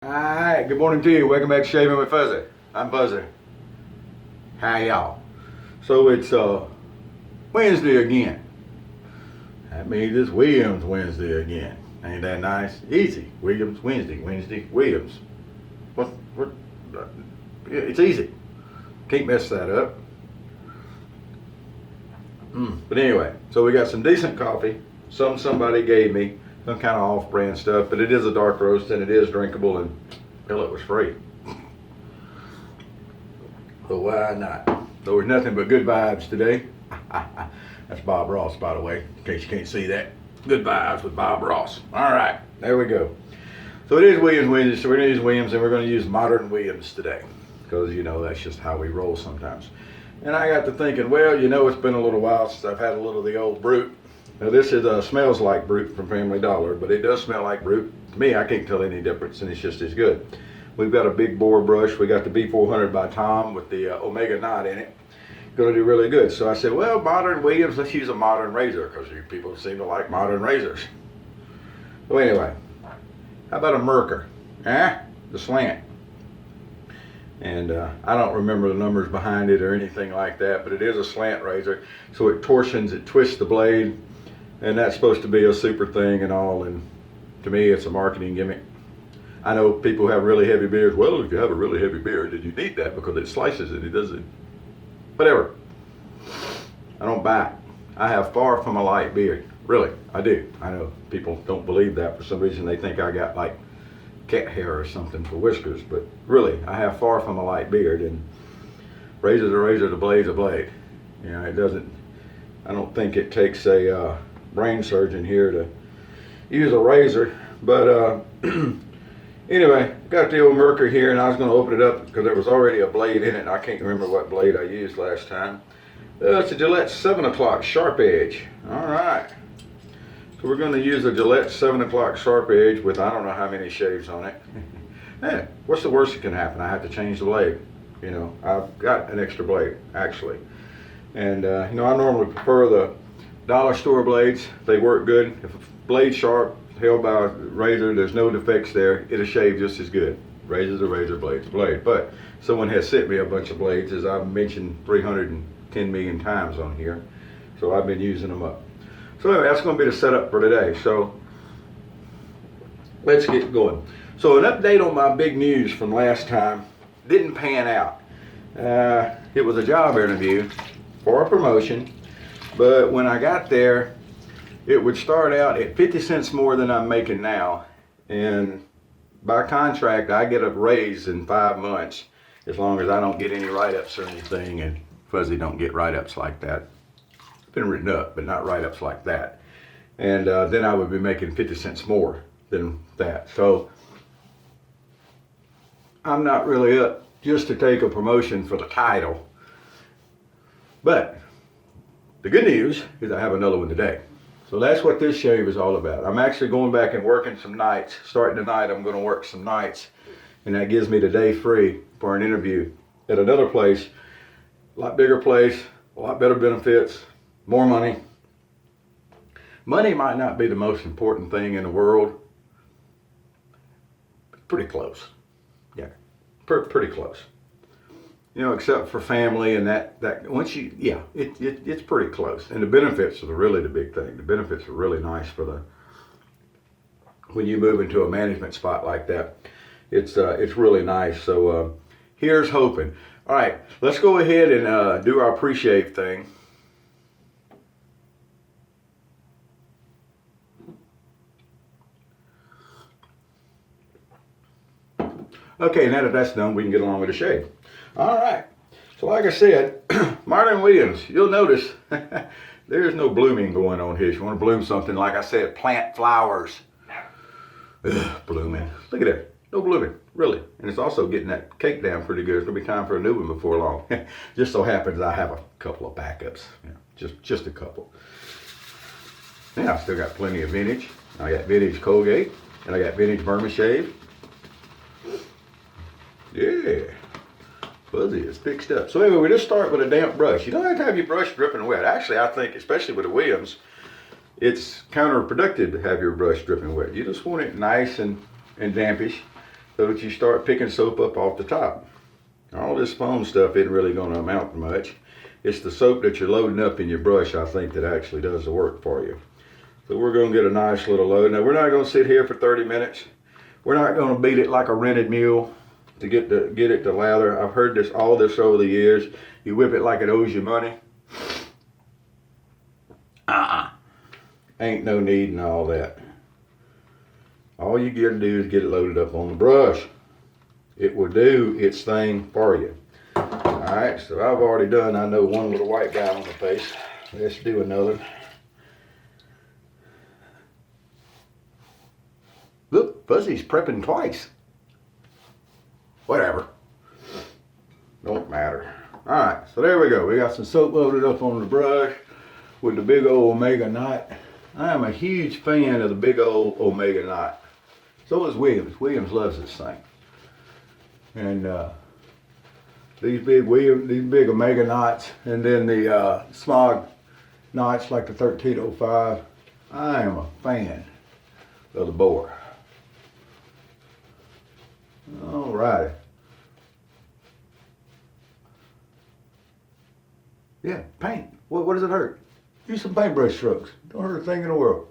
Alright, good morning to you. Welcome back to Shaving with Fuzzy. I'm Fuzzy. Hi y'all. So it's Wednesday again. That means it's Williams Wednesday again. Ain't that nice? Easy. Williams Wednesday, Williams. What it's easy. Can't mess that up. But anyway, so we got some decent coffee. Somebody gave me some kind of off-brand stuff, but it is a dark roast and it is drinkable, and hell, it was free. So why not? So there's nothing but good vibes today. That's Bob Ross, by the way, in case you can't see that. Good vibes with Bob Ross. All right, there we go. So it is Williams Wednesday, so we're going to use Williams, and we're going to use modern Williams today, because, you know, that's just how we roll sometimes. And I got to thinking, well, you know, it's been a little while since I've had a little of the old Brute. Now this is smells like Brute from Family Dollar, but it does smell like Brute. To me, I can't tell any difference, and it's just as good. We've got a big bore brush. We got the B400 by Tom with the Omega knot in it. Going to do really good. So I said, well, modern Williams, let's use a modern razor, because you people seem to like modern razors. So anyway, how about a Merkur? The slant. And I don't remember the numbers behind it or anything like that, but it is a slant razor, so it torsions, it twists the blade, and that's supposed to be a super thing and all, and to me it's a marketing gimmick. I know people have really heavy beards. Well, if you have a really heavy beard, then you need that because it slices it, it doesn't, whatever. I don't buy it. I have far from a light beard, really, I do. I know people don't believe that. For some reason they think I got like cat hair or something for whiskers, but really I have far from a light beard, and razor's a razor, the blade's a blade. You know, it doesn't, I don't think it takes a brain surgeon here to use a razor, but anyway, got the old Merkur here, and I was going to open it up because there was already a blade in it, and I can't remember what blade I used last time. It's a Gillette 7 o'clock sharp edge. All right. So we're going to use a Gillette 7 o'clock sharp edge with I don't know how many shaves on it. Man, what's the worst that can happen? I have to change the blade. You know, I've got an extra blade, actually. And, you know, I normally prefer the dollar store blades. They work good. If a blade's sharp, held by a razor, there's no defects there, it'll shave just as good. Razor's a razor, blade's a blade. But someone has sent me a bunch of blades, as I've mentioned 310 million times on here. So I've been using them up. So anyway, that's going to be the setup for today. So let's get going. So an update on my big news from last time. Didn't pan out. It was a job interview for a promotion, but when I got there, it would start out at 50 cents more than I'm making now, and by contract I get a raise in 5 months as long as I don't get any write-ups or anything, and Fuzzy don't get write-ups like that. It's been written up, but not write-ups like that. And then I would be making 50 cents more than that. So I'm not really up just to take a promotion for the title. But the good news is I have another one today. So that's what this shave is all about. I'm actually going back and working some nights. Starting tonight, I'm going to work some nights. And that gives me the day free for an interview at another place. A lot bigger place, a lot better benefits, more money. Money might not be the most important thing in the world. Pretty close. Yeah, pretty close. You know, except for family and that once you, yeah, it's pretty close. And the benefits are really the big thing. The benefits are really nice for when you move into a management spot like that. It's really nice. So here's hoping. All right, let's go ahead and do our pre-shave thing. Okay, now that that's done, we can get along with the shave. All right. So like I said, Martin Williams, you'll notice there's no blooming going on here. If you want to bloom something, like I said, plant flowers. Ugh, blooming. Look at that. No blooming, really. And it's also getting that cake down pretty good. It's going to be time for a new one before long. Just so happens I have a couple of backups. Yeah, just a couple. Yeah, I still got plenty of vintage. I got vintage Colgate, and I got vintage Vermishave. Yeah, Fuzzy is fixed up. So anyway, we just start with a damp brush. You don't have to have your brush dripping wet. Actually, I think, especially with the Williams, it's counterproductive to have your brush dripping wet. You just want it nice and dampish. so that you start picking soap up off the top. All this foam stuff isn't really going to amount to much. It's the soap that you're loading up in your brush, I think, that actually does the work for you. So we're going to get a nice little load. Now we're not going to sit here for 30 minutes. We're not going to beat it like a rented mule to get it to lather. I've heard all this over the years. You whip it like it owes you money. Ain't no need in all that. All you got to do is get it loaded up on the brush. It will do its thing for you. Alright, so I've already done, I know, one little white guy on the face. Let's do another. Look, Fuzzy's prepping twice. Whatever. Don't matter. Alright, so there we go. We got some soap loaded up on the brush with the big old Omega knot. I am a huge fan of the big old Omega knot. So is Williams. Williams loves this thing. And these big Omega knots, and then the smog knots like the 1305. I am a fan of the bore. Alrighty. Yeah, paint. What does it hurt? Use some paintbrush strokes. Don't hurt a thing in the world.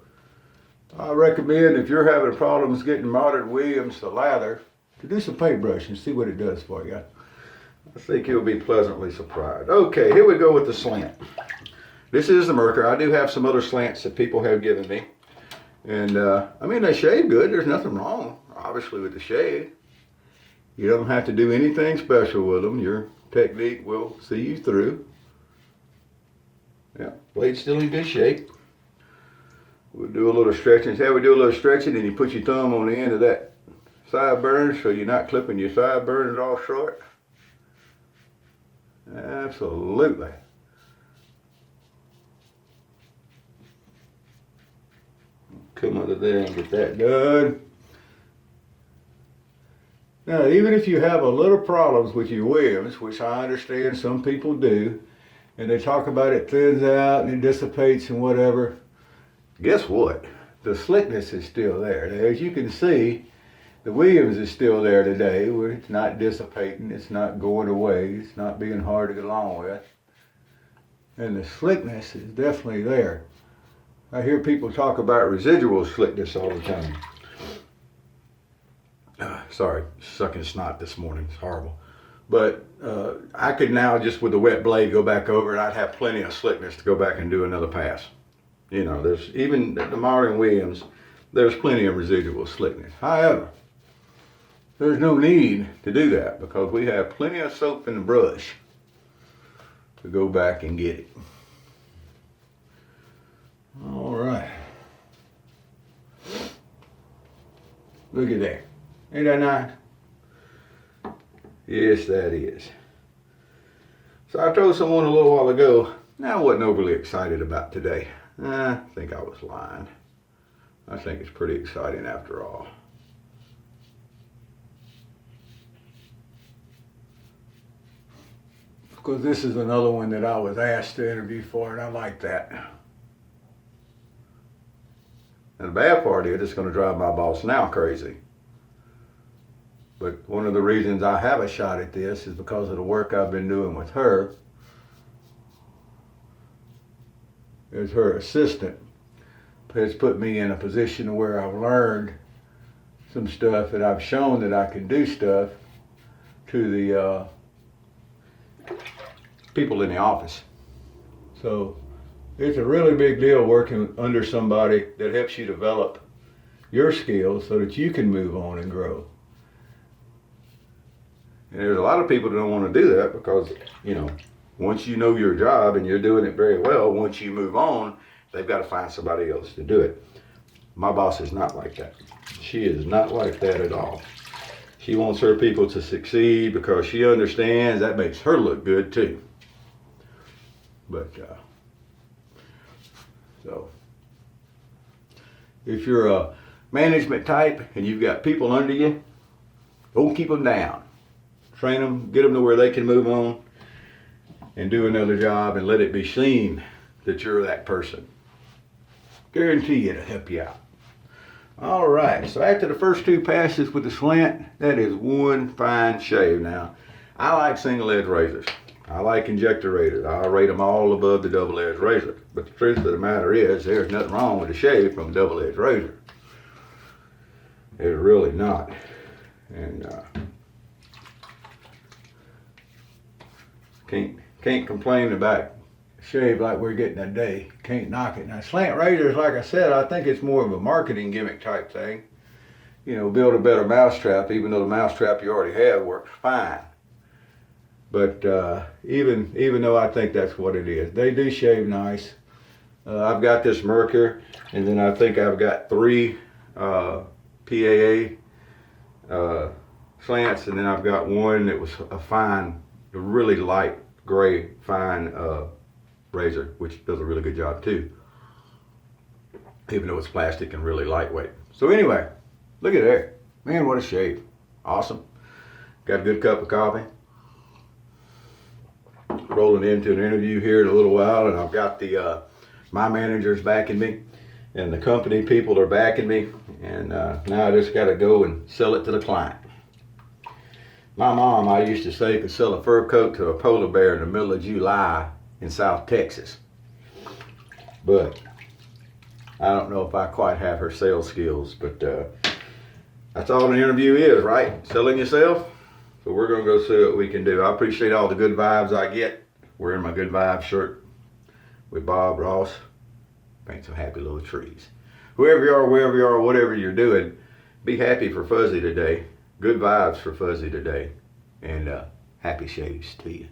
I recommend, if you're having problems getting modern Williams to lather, to do some paintbrush and see what it does for you. I think you'll be pleasantly surprised. Okay, here we go with the slant. This is the Merkur. I do have some other slants that people have given me. And, I mean, they shave good. There's nothing wrong, obviously, with the shade. You don't have to do anything special with them. Your technique will see you through. Yeah, blade's still in good shape. We'll do a little stretching. See how we do a little stretching, and you put your thumb on the end of that sideburn so you're not clipping your sideburns all short. Absolutely. Come under there and get that done. Now, even if you have a little problems with your Williams, which I understand some people do, and they talk about it thins out and it dissipates and whatever, guess what? The slickness is still there. As you can see, the Williams is still there today, where it's not dissipating, it's not going away, it's not being hard to get along with. And the slickness is definitely there. I hear people talk about residual slickness all the time. Sorry, sucking snot this morning, it's horrible. But I could now, just with the wet blade, go back over and I'd have plenty of slickness to go back and do another pass. You know, there's even the modern Williams, there's plenty of residual slickness. However, there's no need to do that because we have plenty of soap in the brush to go back and get it. All right. Look at that. Ain't that nice? Yes, that is. So I told someone a little while ago, I wasn't overly excited about today. I think I was lying. I think it's pretty exciting after all. Because this is another one that I was asked to interview for, and I like that. And the bad part is it's going to drive my boss now crazy. But one of the reasons I have a shot at this is because of the work I've been doing with her as her assistant. Has put me in a position where I've learned some stuff and I've shown that I can do stuff to the people in the office. So it's a really big deal working under somebody that helps you develop your skills so that you can move on and grow. And there's a lot of people that don't want to do that because, you know, once you know your job and you're doing it very well, once you move on, they've got to find somebody else to do it. My boss is not like that. She is not like that at all. She wants her people to succeed because she understands that makes her look good too. But, so, if you're a management type and you've got people under you, don't keep them down. Train them, get them to where they can move on and do another job and let it be seen that you're that person. Guarantee it'll help you out. All right, so after the first two passes with the slant, that is one fine shave. Now, I like single edge razors. I like injector razors. I rate them all above the double edge razor. But the truth of the matter is, there's nothing wrong with a shave from a double edge razor. There's really not. And can't complain about shave like we're getting today. Can't knock it. Now slant razors, like I said, I think it's more of a marketing gimmick type thing. You know, build a better mousetrap, even though the mousetrap you already have works fine. But even though I think that's what it is, they do shave nice. I've got this Merkur, and then I think I've got 3 PAA slants, and then I've got one that was a fine, a really light gray fine razor, which does a really good job too, even though it's plastic and really lightweight. So anyway, look at that. Man, what a shave. Awesome. Got a good cup of coffee. Rolling into an interview here in a little while, and I've got the my managers backing me, and the company people are backing me, and now I just got to go and sell it to the client. My mom, I used to say, could sell a fur coat to a polar bear in the middle of July in South Texas, but I don't know if I quite have her sales skills, but that's all an interview is, right? Selling yourself. So we're going to go see what we can do. I appreciate all the good vibes I get. Wearing my good vibe shirt with Bob Ross. Paint some happy little trees. Whoever you are, wherever you are, whatever you're doing, be happy for Fuzzy today. Good vibes for Fuzzy today. And happy shaves to you.